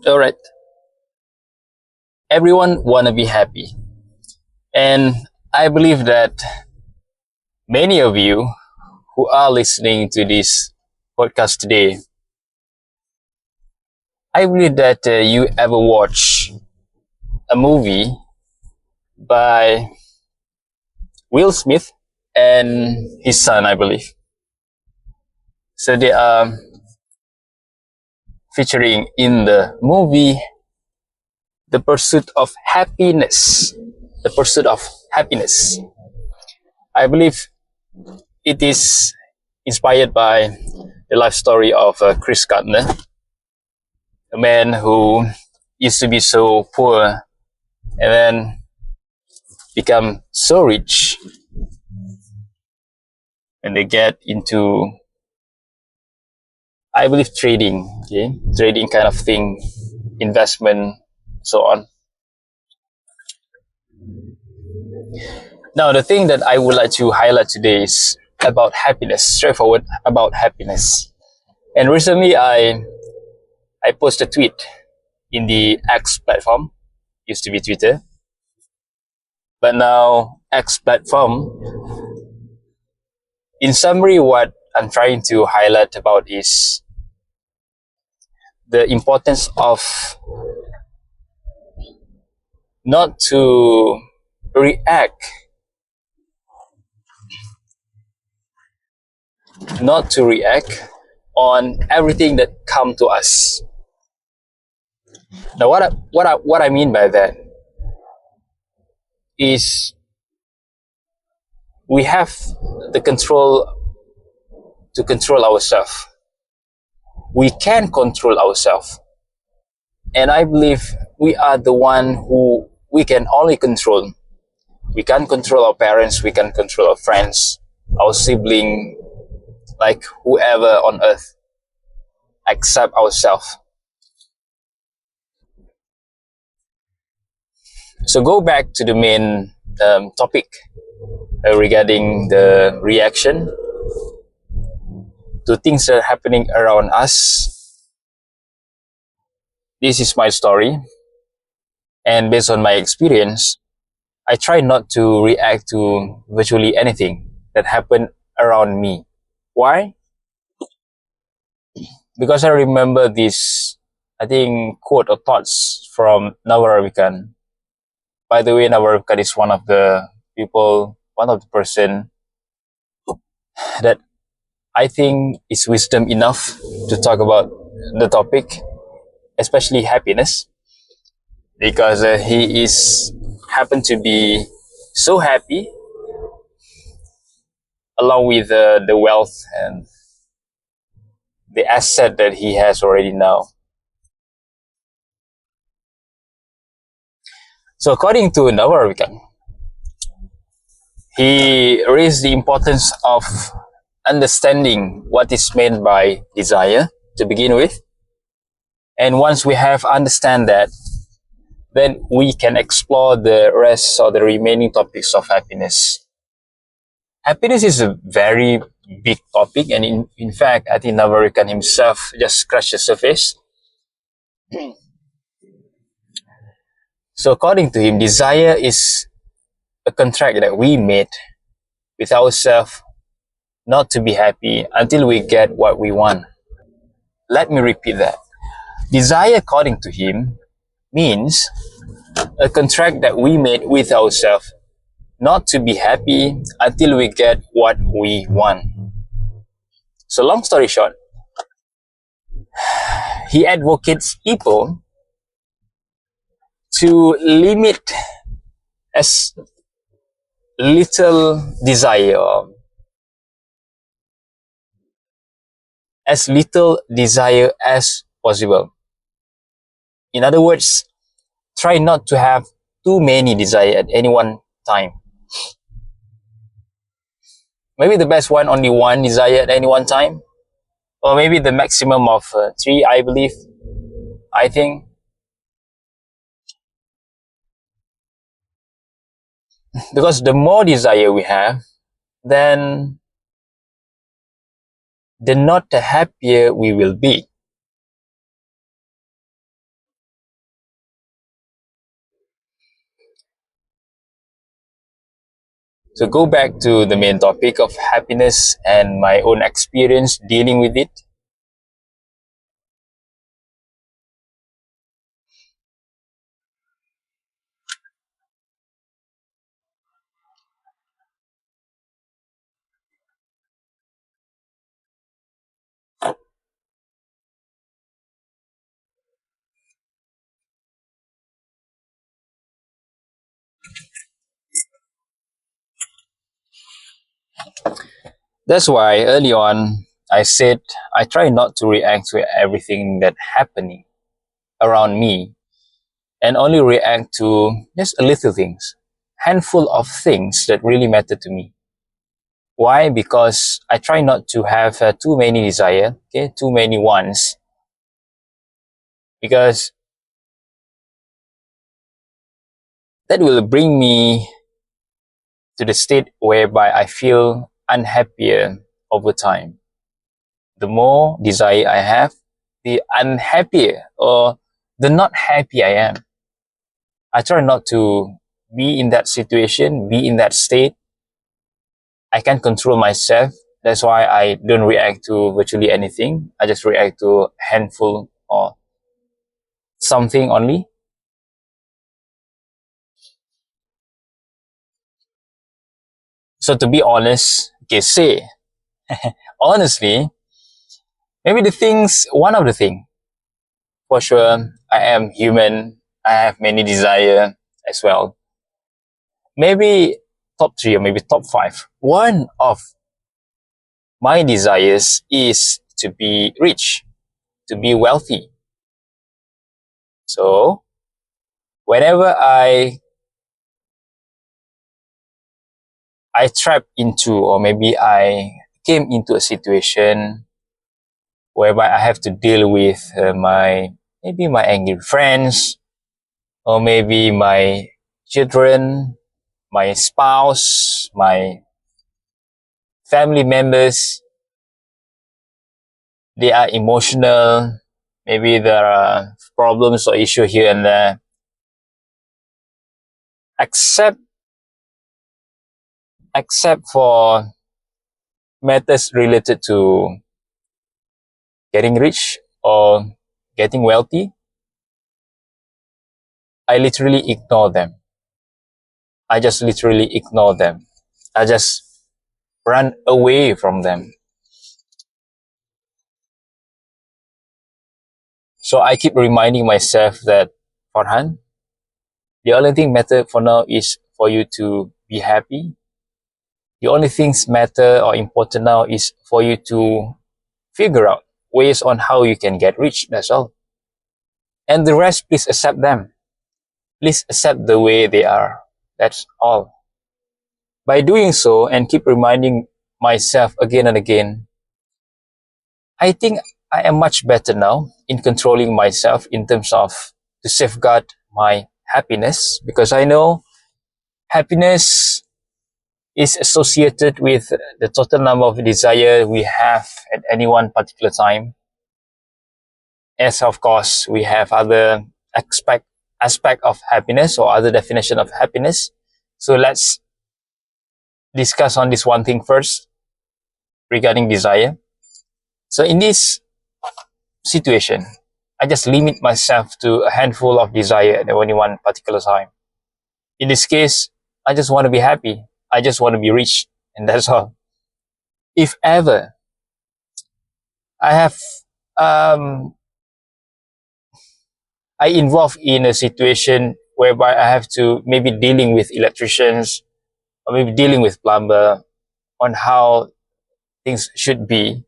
All right. Everyone wanna be happy, and I believe that many of you who are listening to this podcast today, I believe that you ever watch a movie by Will Smith and his son, I believe. So they are featuring in the movie The Pursuit of Happiness. The Pursuit of Happiness. I believe it is inspired by the life story of Chris Gardner, a man who used to be so poor and then become so rich, and they get into, I believe, trading, okay, trading kind of thing, investment, so on. Now, the thing that I would like to highlight today is about happiness, straightforward about happiness. And recently, I posted a tweet in the X platform, used to be Twitter, but now X platform. In summary, what I'm trying to highlight about is the importance of not to react on everything that come to us. Now, what I mean by that is we have the control to control ourselves. We can control ourselves, and I believe we are the one who we can only control. We can control our parents, we can control our friends, our sibling, like whoever on earth, except ourselves. So go back to the main topic regarding the reaction to things that are happening around us. This is my story, and based on my experience, I try not to react to virtually anything that happened around me. Why? Because I remember this, I think, quote or thoughts from Naval Ravikant. By the way, Naval Ravikant is one of the person that I think is wisdom enough to talk about the topic, especially happiness, because he is happened to be so happy along with the wealth and the asset that he has already now. So according to Naval Ravikant, he raised the importance of understanding what is meant by desire to begin with. And once we have understand that, then we can explore the rest or the remaining topics of happiness. Happiness is a very big topic, and in fact, I think Naval Ravikant himself just scratched the surface. So according to him, desire is a contract that we made with ourselves not to be happy until we get what we want. Let me repeat that. Desire, according to him, means a contract that we made with ourselves not to be happy until we get what we want. So long story short, he advocates people to limit as little desire, as possible. In other words, try not to have too many desire at any one time. Maybe the best one, only one desire at any one time, or maybe the maximum of 3, I think. Because the more desire we have, then the not the happier we will be. So go back to the main topic of happiness and my own experience dealing with it. That's why early on I said I try not to react to everything that happening around me and only react to just a little things, handful of things that really matter to me. Why? Because I try not to have too many desire, okay, too many wants, because that will bring me to the state whereby I feel unhappier over time. The more desire I have, the unhappier or the not happy I am. I try not to be in that situation, be in that state. I can control myself. That's why I don't react to virtually anything. I just react to a handful or something only. So to be honest, okay, say, honestly, maybe one of the thing, for sure, I am human. I have many desire as well. Maybe top three or maybe top five. One of my desires is to be rich, to be wealthy. So whenever I trap into or maybe I came into a situation whereby I have to deal with maybe my angry friends or maybe my children, my spouse, my family members, they are emotional. Maybe there are problems or issue here and there. Except except for matters related to getting rich or getting wealthy, I literally ignore them. I just literally ignore them. I just run away from them. So I keep reminding myself that, Farhan, the only thing matter for now is for you to be happy. The only things matter or important now is for you to figure out ways on how you can get rich. That's all. And the rest, please accept them. Please accept the way they are. That's all. By doing so and keep reminding myself again and again, I think I am much better now in controlling myself in terms of to safeguard my happiness, because I know happiness is associated with the total number of desire we have at any one particular time. As of course, we have other aspect of happiness or other definition of happiness. So let's discuss on this one thing first regarding desire. So in this situation, I just limit myself to a handful of desire at any one particular time. In this case, I just want to be happy. I just want to be rich, and that's all. If ever I have, um, I involve in a situation whereby I have to maybe dealing with electricians or maybe dealing with plumber on how things should be,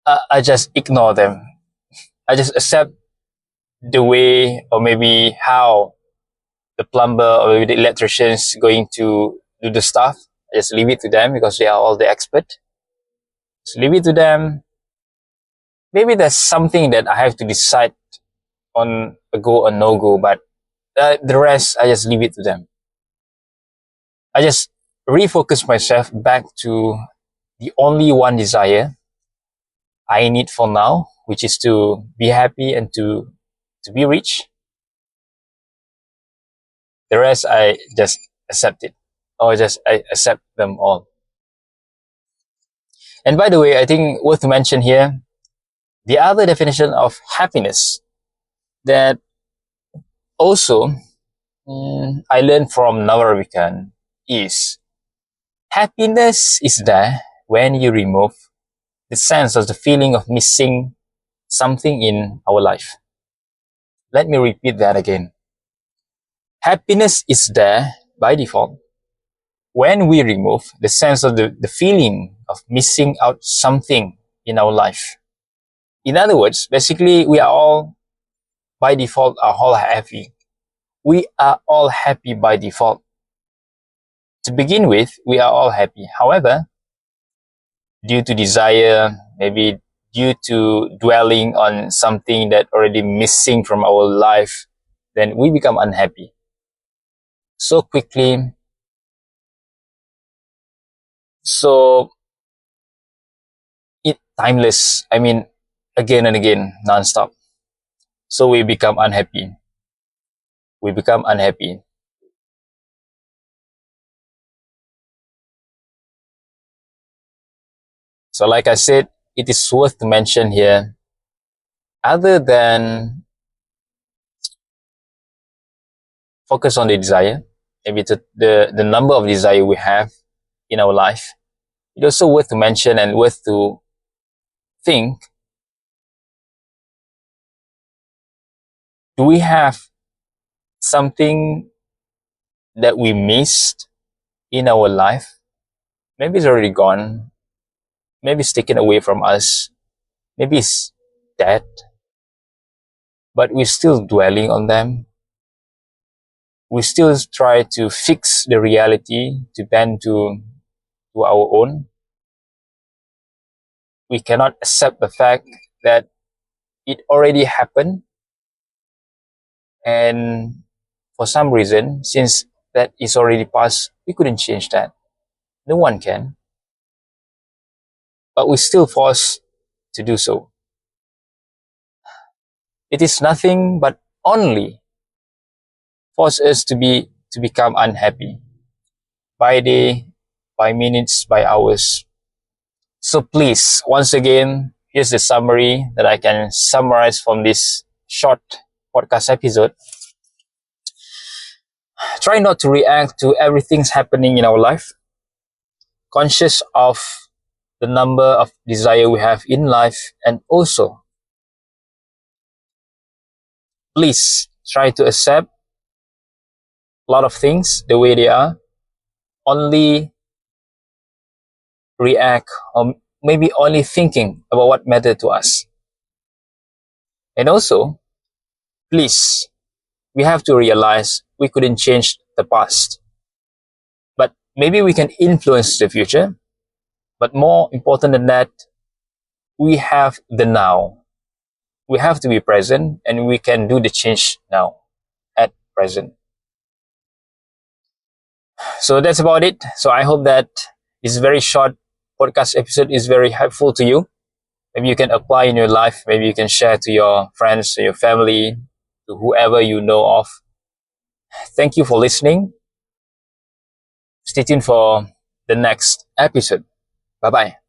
I just ignore them. I just accept the way or maybe how the plumber or maybe the electricians going to do the stuff. I just leave it to them because they are all the expert. Just leave it to them. Maybe there's something that I have to decide on a go or no go, but the rest I just leave it to them. I just refocus myself back to the only one desire I need for now, which is to be happy and to be rich. The rest, I just accept it, or I accept them all. And by the way, I think worth to mention here, the other definition of happiness that also I learned from Naval Ravikant is happiness is there when you remove the sense of the feeling of missing something in our life. Let me repeat that again. Happiness is there by default when we remove the sense of the feeling of missing out something in our life. In other words, basically, we are all by default are all happy. We are all happy by default. To begin with, we are all happy. However, due to desire, maybe due to dwelling on something that already missing from our life, then we become unhappy so quickly. So it timeless. I mean, again and again, non-stop. So we become unhappy. We become unhappy. So like I said, it is worth to mention here, other than focus on the desire, maybe the number of desire we have in our life, it's also worth to mention and worth to think, do we have something that we missed in our life? Maybe it's already gone. Maybe it's taken away from us. Maybe it's dead. But we're still dwelling on them. We still try to fix the reality to bend to our own. We cannot accept the fact that it already happened. And for some reason, since that is already past, we couldn't change that. No one can. But we still forced to do so. It is nothing but only force us to become unhappy by day, by minutes, by hours. So please, once again, here's the summary that I can summarize from this short podcast episode. Try not to react to everything's happening in our life. Conscious of the number of desire we have in life, and also please try to accept a lot of things the way they are. Only react, or maybe only thinking about what matters to us. And also, please, we have to realize we couldn't change the past, but maybe we can influence the future. But more important than that, we have the now. We have to be present, and we can do the change now, at present. So that's about it. So I hope that this very short podcast episode is very helpful to you. Maybe you can apply in your life. Maybe you can share to your friends, to your family, to whoever you know of. Thank you for listening. Stay tuned for the next episode. Bye-bye.